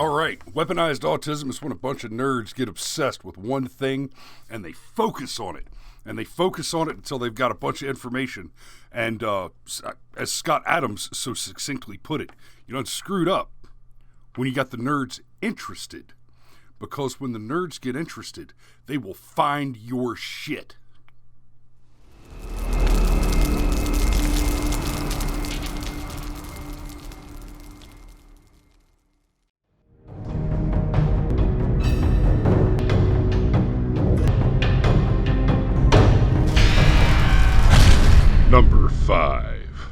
All right, weaponized autism is when a bunch of nerds get obsessed with one thing and they focus on it. And they focus on it until they've got a bunch of information. And as Scott Adams so succinctly put it, you done screwed up when you got the nerds interested. Because when the nerds get interested, they will find your shit. Number 5.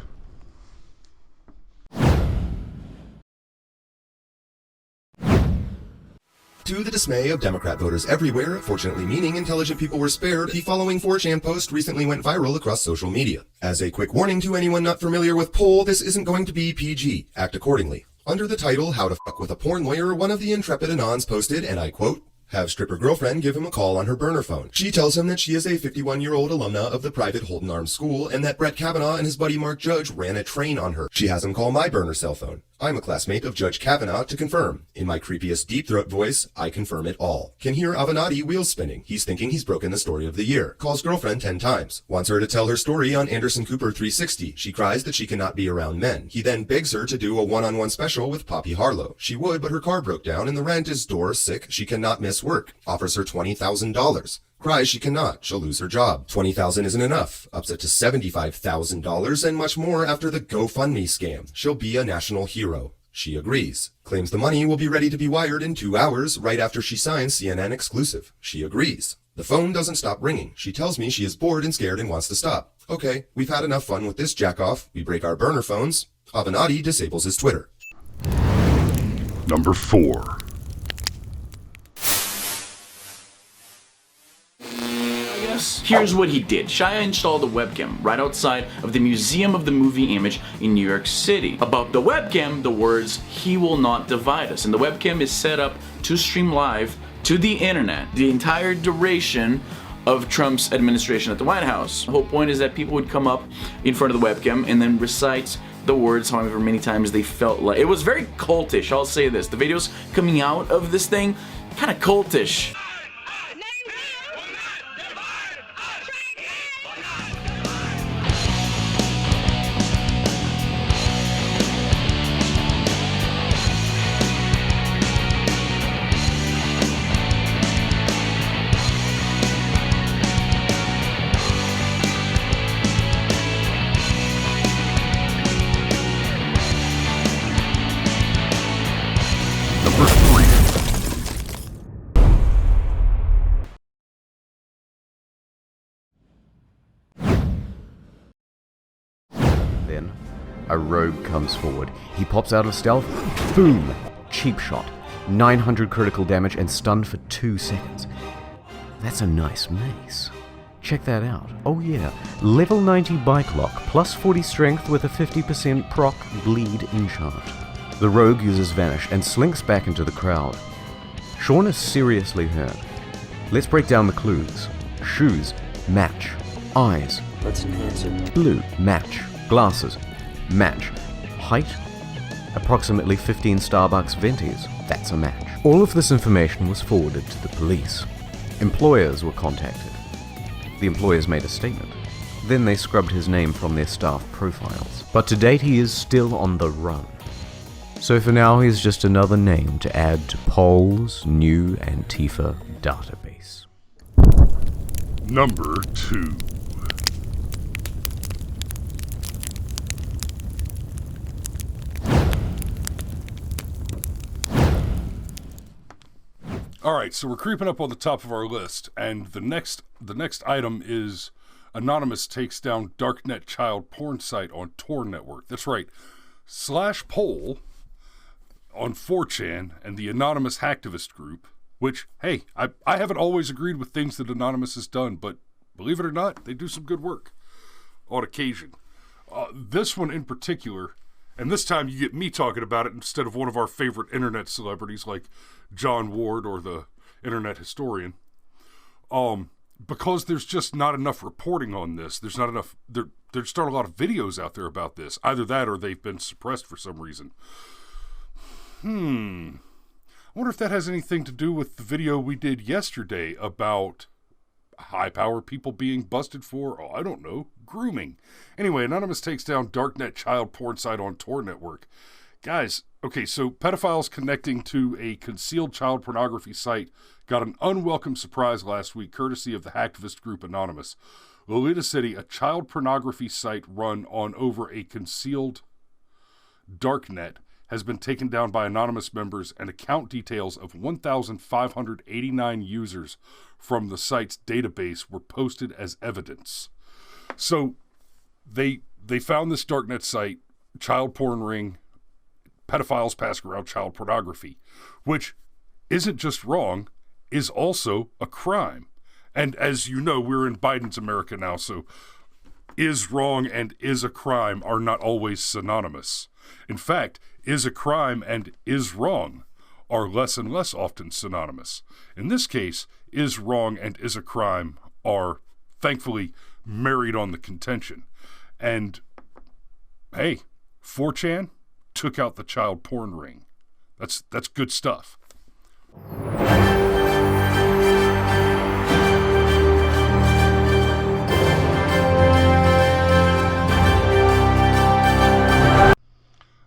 To the dismay of Democrat voters everywhere, fortunately meaning intelligent people were spared, the following 4chan post recently went viral across social media. As a quick warning to anyone not familiar with poll, this isn't going to be PG. Act accordingly. Under the title, How to Fuck with a Porn Lawyer, one of the intrepid Anons posted, and I quote, "Have stripper girlfriend give him a call on her burner phone. She tells him that she is a 51-year-old alumna of the private Holden Arms School and that Brett Kavanaugh and his buddy Mark Judge ran a train on her. She has him call my burner cell phone. I'm a classmate of Judge Kavanaugh to confirm. In my creepiest deep throat voice, I confirm it all. Can hear Avenatti wheels spinning. He's thinking he's broken the story of the year. Calls girlfriend 10 times. Wants her to tell her story on Anderson Cooper 360. She cries that she cannot be around men. He then begs her to do a one-on-one special with Poppy Harlow. She would, but her car broke down and the rent is door sick. She cannot miss work. Offers her $20,000. Cries she cannot. She'll lose her job. $20,000 isn't enough. Ups it to $75,000 and much more after the GoFundMe scam. She'll be a national hero. She agrees. Claims the money will be ready to be wired in 2 hours right after she signs CNN exclusive. She agrees. The phone doesn't stop ringing. She tells me she is bored and scared and wants to stop. Okay, we've had enough fun with this jack-off. We break our burner phones. Avenatti disables his Twitter. Number 4. Here's what he did. Shia installed a webcam right outside of the Museum of the Movie Image in New York City. Above the webcam, the words, "He will not divide us." And the webcam is set up to stream live to the internet the entire duration of Trump's administration at the White House. The whole point is that people would come up in front of the webcam and then recite the words however many times they felt like. It was very cultish, I'll say this. The videos coming out of this thing, kind of cultish. Then, a rogue comes forward. He pops out of stealth. Boom! Cheap shot. 900 critical damage and stunned for 2 seconds. That's a nice mace. Check that out. Oh yeah, level 90 bike lock, plus 40 strength with a 50% proc bleed enchant. The rogue uses vanish and slinks back into the crowd. Sean is seriously hurt. Let's break down the clues. Shoes, match. Eyes, Let's enhance it. blue, match. Glasses, match. Height, approximately 15 Starbucks ventis. That's a match. All of this information was forwarded to the police. Employers were contacted. The employers made a statement. Then they scrubbed his name from their staff profiles. But to date he is still on the run. So for now he's just another name to add to Pol's new Antifa database. Number 2. All right, so we're creeping up on the top of our list, and the next item is Anonymous takes down darknet child porn site on Tor network. That's right, /poll on 4chan and the Anonymous hacktivist group, which, hey, I haven't always agreed with things that Anonymous has done, but believe it or not, they do some good work on occasion. This one in particular, and this time you get me talking about it instead of one of our favorite internet celebrities like John Ward or the internet historian. Because there's just not enough reporting on this. There's not enough, there's not a lot of videos out there about this. Either that or they've been suppressed for some reason. wonder if that has anything to do with the video we did yesterday about high-powered people being busted for, I don't know, grooming. Anyway, Anonymous takes down darknet child porn site on Tor network. Guys, okay, so pedophiles connecting to a concealed child pornography site got an unwelcome surprise last week, courtesy of the hacktivist group Anonymous. Lolita City, a child pornography site run on over a concealed darknet, has been taken down by Anonymous members, and account details of 1,589 users from the site's database were posted as evidence. So they found this darknet site, child porn ring, pedophiles passing around child pornography, which isn't just wrong, is also a crime. And as you know, we're in Biden's America now, so is wrong and is a crime are not always synonymous. In fact, is a crime and is wrong are less and less often synonymous. In this case, is wrong and is a crime are thankfully married on the contention. And hey, 4chan took out the child porn ring. That's good stuff.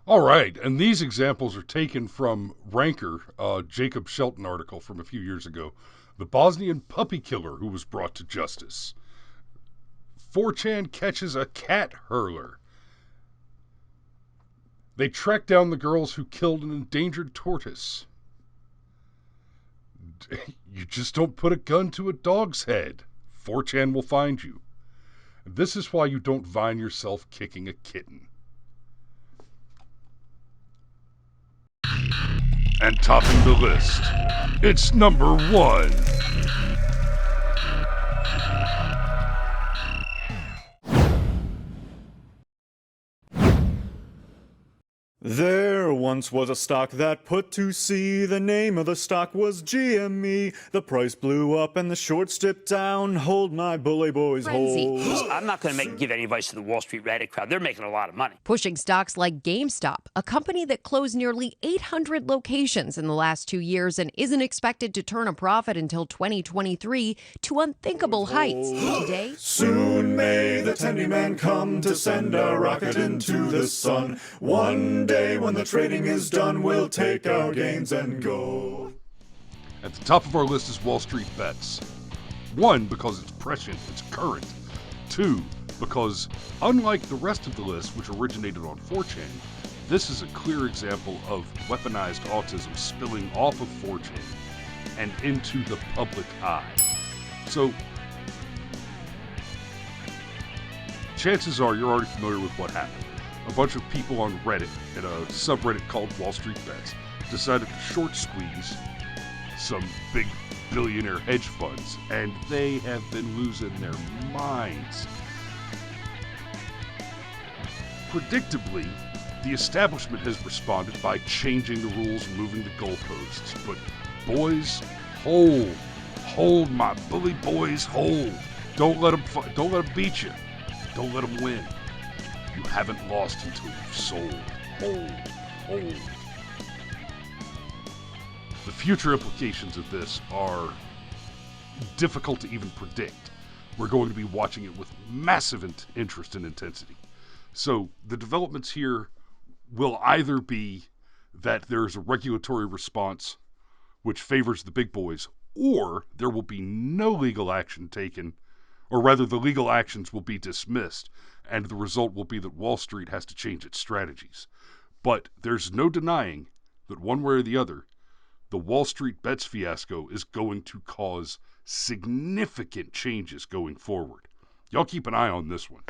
All right, and these examples are taken from Ranker, Jacob Shelton article from a few years ago. The Bosnian puppy killer who was brought to justice. 4chan catches a cat hurler. They track down the girls who killed an endangered tortoise. You just don't put a gun to a dog's head. 4chan will find you. This is why you don't vine yourself kicking a kitten. And topping the list, it's number 1. There once was a stock that put to sea. The name of the stock was GME. The price blew up and the shorts dipped down. Hold my bully boys, hold. I'm not going to give any advice to the Wall Street Reddit crowd. They're making a lot of money. Pushing stocks like GameStop, a company that closed nearly 800 locations in the last 2 years and isn't expected to turn a profit until 2023, to unthinkable heights. Today, soon may the Tendy Man come to send a rocket into the sun. One day when the trading is done, we'll take our gains and go. At the top of our list is Wall Street Bets. 1, because it's prescient, it's current. 2, because unlike the rest of the list, which originated on 4chan, this is a clear example of weaponized autism spilling off of 4chan and into the public eye. So, chances are you're already familiar with what happened. A bunch of people on Reddit, in a subreddit called Wall Street Bets, decided to short squeeze some big billionaire hedge funds, and they have been losing their minds. Predictably, the establishment has responded by changing the rules, moving the goalposts. But boys, hold my bully boys, hold. Don't let them beat you. Don't let them win. You haven't lost until you've sold. Hold. The future implications of this are difficult to even predict. We're going to be watching it with massive interest and intensity. So the developments here will either be that there's a regulatory response which favors the big boys, or there will be no legal action taken, or rather the legal actions will be dismissed, and the result will be that Wall Street has to change its strategies. But there's no denying that one way or the other, the Wall Street Bets fiasco is going to cause significant changes going forward. Y'all keep an eye on this one.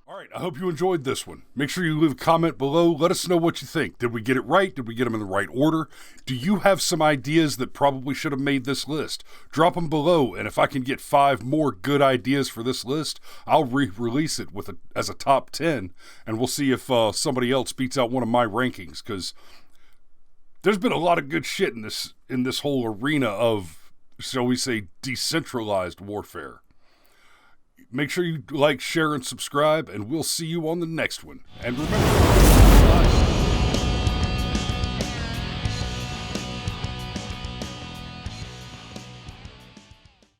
All right, I hope you enjoyed this one. Make sure you leave a comment below. Let us know what you think. Did we get it right? Did we get them in the right order? Do you have some ideas that probably should have made this list? Drop them below, and if I can get 5 more good ideas for this list, I'll release it as a top 10, and we'll see if somebody else beats out one of my rankings, because there's been a lot of good shit in this whole arena of, shall we say, decentralized warfare. Make sure you like, share, and subscribe, and we'll see you on the next one. And remember,